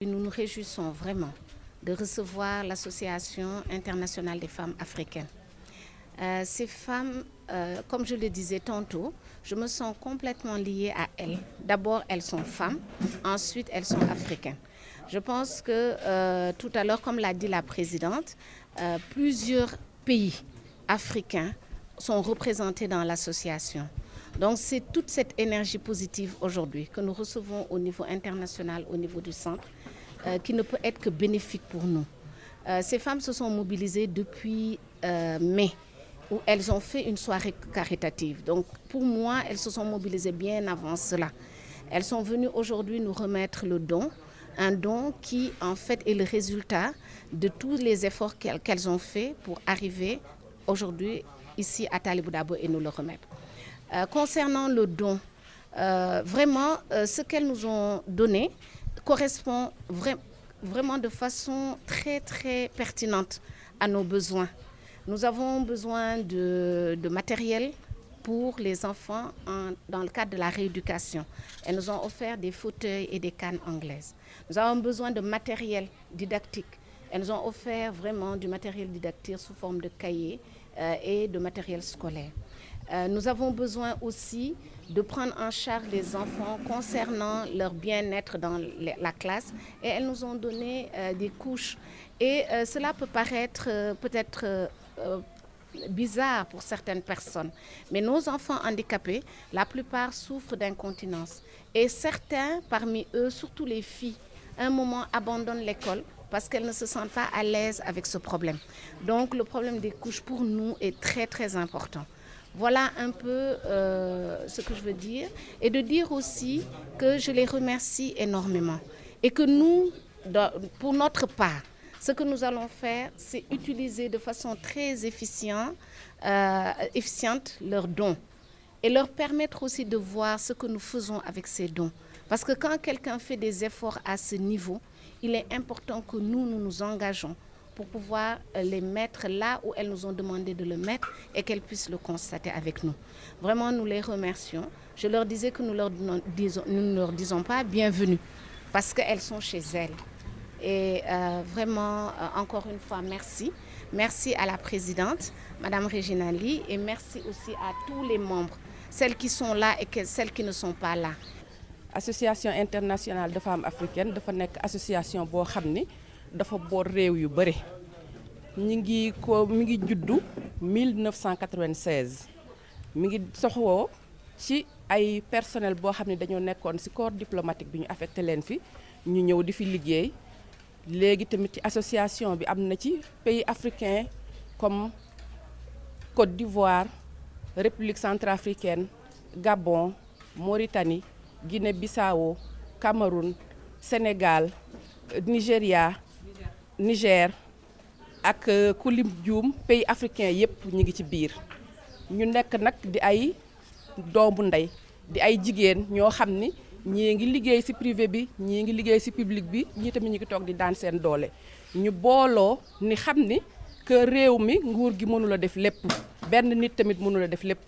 Nous nous réjouissons vraiment de recevoir l'Association internationale des femmes africaines. Ces femmes, comme je le disais tantôt, je me sens complètement liée à elles. D'abord, elles sont femmes, ensuite, elles sont africaines. Je pense que tout à l'heure, comme l'a dit la présidente, plusieurs pays africains sont représentés dans l'association. Donc, c'est toute cette énergie positive aujourd'hui que nous recevons au niveau international, au niveau du centre, qui ne peut être que bénéfique pour nous. Ces femmes se sont mobilisées depuis mai, où elles ont fait une soirée caritative. Donc, pour moi, elles se sont mobilisées bien avant cela. Elles sont venues aujourd'hui nous remettre le don, un don qui, en fait, est le résultat de tous les efforts qu'elles ont faits pour arriver aujourd'hui ici à Talibou Dabo et nous le remettre. Concernant le don, vraiment, ce qu'elles nous ont donné correspond vraiment de façon très, très pertinente à nos besoins. Nous avons besoin de matériel pour les enfants dans le cadre de la rééducation. Elles nous ont offert des fauteuils et des cannes anglaises. Nous avons besoin de matériel didactique. Elles nous ont offert vraiment du matériel didactique sous forme de cahiers et de matériel scolaire. Nous avons besoin aussi de prendre en charge les enfants concernant leur bien-être dans la classe et elles nous ont donné des couches. Et cela peut paraître peut-être bizarre pour certaines personnes, mais nos enfants handicapés, la plupart souffrent d'incontinence. Et certains parmi eux, surtout les filles, à un moment abandonnent l'école parce qu'elles ne se sentent pas à l'aise avec ce problème. Donc le problème des couches pour nous est très très important. Voilà un peu ce que je veux dire et de dire aussi que je les remercie énormément et que nous, pour notre part, ce que nous allons faire, c'est utiliser de façon très efficiente leurs dons et leur permettre aussi de voir ce que nous faisons avec ces dons. Parce que quand quelqu'un fait des efforts à ce niveau, il est important que nous nous engageons pour pouvoir les mettre là où elles nous ont demandé de le mettre et qu'elles puissent le constater avec nous. Vraiment, nous les remercions. Je leur disais que nous ne leur disons pas bienvenue parce qu'elles sont chez elles. Et vraiment, encore une fois, merci. Merci à la présidente, Madame Regina Ly, et merci aussi à tous les membres, celles qui sont là et celles qui ne sont pas là. Association internationale de femmes africaines dafa nekk association boo xam ni dafa boot réew yu bëri mi ngi juddu 1996 mi ngi soxoo ci ay personnel boo xam ne dañoo nekkoon ci corps diplomatique bi ñu affecté leen fi ñu ñëw di fi liggéey léegi tamit ci association bi am na ci pays africains comme Côte d'Ivoire, République centrafricaine, Gabon, Mauritanie, Guinée-Bissau, Cameroun, Sénégal, Niger ak kulim djuum pays africain yépp ñi ngi ci biir ñu nekk nag di ay doomu ndey di ay jigéen ñoo xam ni ñii ngi liggéey ci privé bi ñii ngi liggéey ci public bi ñii tamit ñu ngi toog di daan seen doole ñu booloo ni xam ni que réew mi nguur gi mënul a def lépp benn nit tamit mënul a def lépp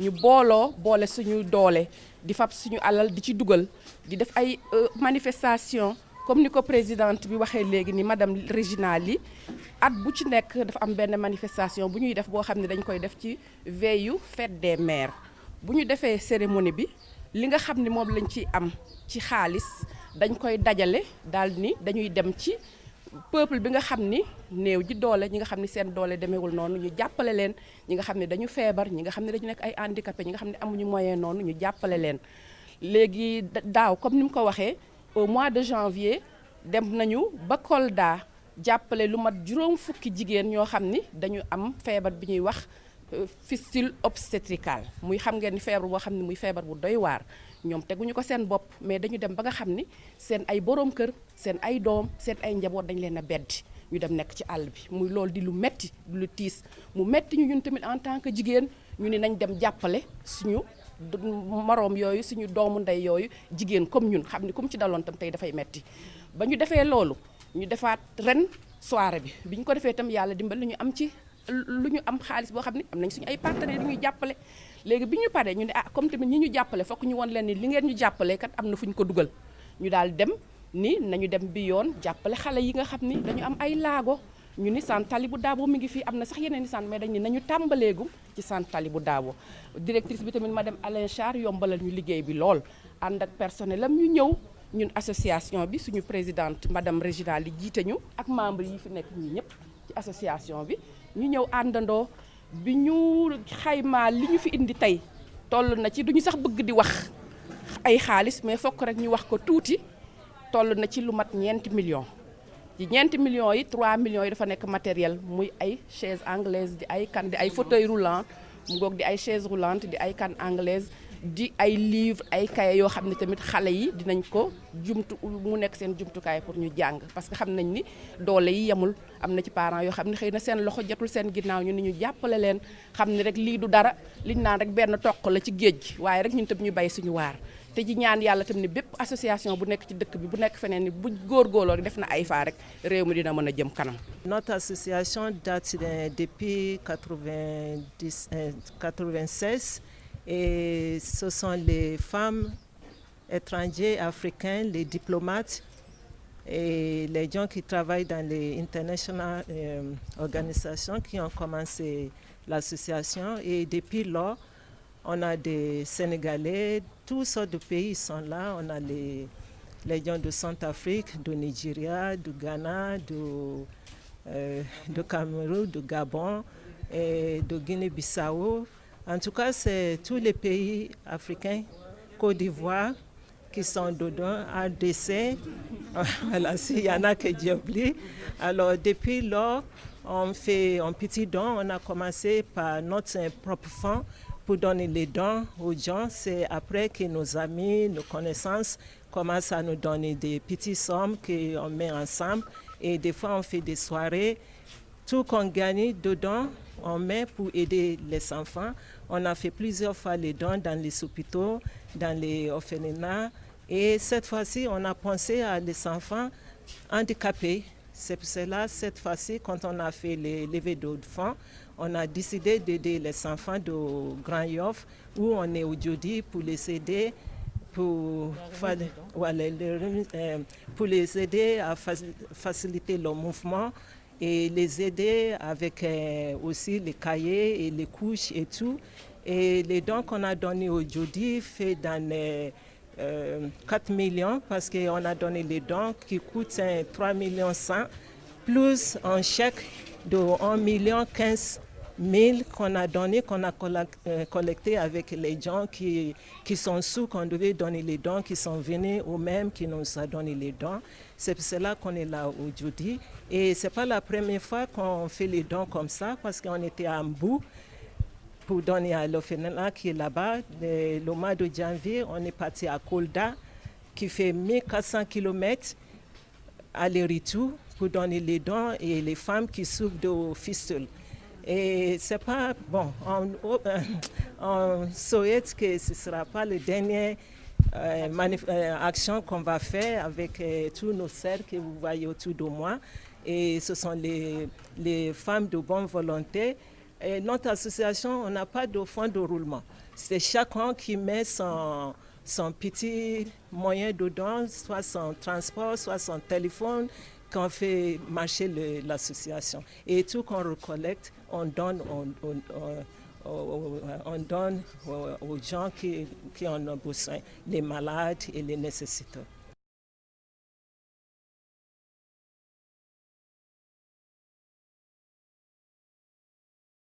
ñu boole suñu doole di fab suñu alal di ci dugal di def ay manifestation comme ni ko présidente bi waxee léegi ni madame Regina Ly at bu ci nekk dafa am benn manifestation bu ñuy def boo xam ne dañ koy def ci veillu fête des mères bu ñu defee cérémonie bi li nga xam ni moom lañ ci am ci xaalis dañ koy dajale daal ni dañuy dem ci peuple bi nga xam ni néew ji doole ñi nga xam ni seen doole demeewul noonu ñu jàppale leen ñi nga xam ne dañu feebar ñi nga xam ne dañu nekk ay handicapé ñi nga xam ne amuñu moyen noonu ñu jàppale leen léegi daaw comme ni mu ko waxee au mois de janvier dem nañu ba Kolda jàppale lu mat juróom fukki jigéen ñoo xam ni dañu am feebar bi ñuy wax fistule obstétricale muy xam ngeen ni feebar boo xam ne muy feebar bu doy waar ñoom teguñu ko seen bopp mais dañu dem ba nga xam ni seen ay boroom kër seen ay doom seen ay njaboot dañ leen a beddi ñu dem nekk ci àll bi muy loolu di lu metti di lu tiis mu metti ñu ñun tamit en tant que jigéen ñu ni nañ dem jàppale suñu moroom yooyu suñu doomu ndey yooyu jigéen comme ñun xam ni comme ci daloon tam tey dafay metti ba ñu defee loolu ñu defaat ren soirée bi ñu ko defee tam yàlla dimbali ñu am ci lu ñu am xaalis boo xam ne am nañ suñu ay partenaires yu ñuy jàppale léegi bi ñu paree ñu ne comme tamit ñi ñu jàppale fokk ñu won leen ni li ngeen ñu jàppale kat am na fu ñu ko dugal ñu daal dem ni nañu dem bi yoon jàppale xale yi nga xam ni dañu am ay laago ñu ni centre Talibou Dabo mi ngi fii am na sax yeneen i centre mais dañ ni nañu tàmbaleegum ci centre Talibou Dabo directrice bi tamit madame Alain Char yombalal ñu liggéey bi lool ànd ak personnel am ñu ñëw ñun association bi suñu présidente madame Régina li jiite ñu ak membre yi fi nekk ñi ñëpp ci association bi ñu ñëw àndandoo bi ñu xaymaa li ñu fi indi tey toll na ci duñu sax bëgg di wax ay xaalis mais fokk rek ñu wax ko tuuti toll na ci lu mat 4 millions ci 4 millions yi 3 millions yi dafa nekk matériel muy ay chaise anglaise di ay kan di ay fauteuil roulant mu ngoog di ay chaise roulante di ay kan anglaise di ay livre ay cahier yoo xam ne tamit xale yi dinañ ko mu nekk seen jumtukaay pour ñu jàng parce que xam nañ ni doole yi yemul am na ci parents yoo xam ne xëy na seen loxo jotul seen ginnaaw ñu ni ñu jàppale leen xam ne rek lii du dara liñ naan rek benn toq la ci géej gi waaye rek ñun tam ñu bay suñu waar te ji ñaan yàlla tam ni bépp association bu nekk ci dëkk bi bu nekk feneen ni bu góorgóorloo def na ay faa rek réew mi dina mën a jëm kanam. Notre association date depuis 96 et ce sont les femmes étrangères africaines, les diplomates et les gens qui travaillent dans les international organisations qui ont commencé l'association et depuis lors on a des Sénégalais, toutes sortes de pays sont là. On a les gens de Centrafrique, de Nigeria, du Ghana, de Cameroun, de Gabon et de Guinée-Bissau. En tout cas, c'est tous les pays africains, Côte d'Ivoire, qui sont dedans, RDC. Voilà, s'il y en a que j'ai oublié. Alors, depuis lors, on fait un petit don. On a commencé par notre propre fonds pour donner les dons aux gens. C'est après que nos amis, nos connaissances commencent à nous donner des petites sommes qu'on met ensemble. Et des fois, on fait des soirées. Tout qu'on gagne dedans, on met pour aider les enfants. On a fait plusieurs fois les dons dans les hôpitaux, dans les orphelinats. Et cette fois-ci, on a pensé à les enfants handicapés. C'est pour cela, cette fois-ci, quand on a fait les levées de fonds, on a décidé d'aider les enfants de Grand Yoff, où on est aujourd'hui pour les aider, pour les aider à faciliter leur mouvement et les aider avec aussi les cahiers et les couches et tout. Et les dons qu'on a donnés aujourd'hui fait dans 4 millions parce qu'on a donné les dons qui coûtent 3 millions 100 plus un chèque de 1 million 15 000 qu'on a donné, qu'on a collecté avec les gens qui sont sous, qu'on devait donner les dons, qui sont venus eux-mêmes, qui nous ont donné les dons. C'est pour cela qu'on est là aujourd'hui. Et ce n'est pas la première fois qu'on fait les dons comme ça parce qu'on était à Mbou pour donner à l'orphelinat qui est là-bas. Le mois de janvier, on est parti à Kolda qui fait 1400 km aller-retour pour donner les dons et les femmes qui souffrent de fistules. Et c'est pas bon, on souhaite que ce ne sera pas la dernière action qu'on va faire avec tous nos cercles que vous voyez autour de moi. Et ce sont les femmes de bonne volonté. Et notre association, on n'a pas de fonds de roulement. C'est chacun qui met son petit moyen de don, soit son transport, soit son téléphone, qu'on fait marcher l'association. Et tout qu'on recollecte, on donne aux gens qui en ont besoin, les malades et les nécessiteux.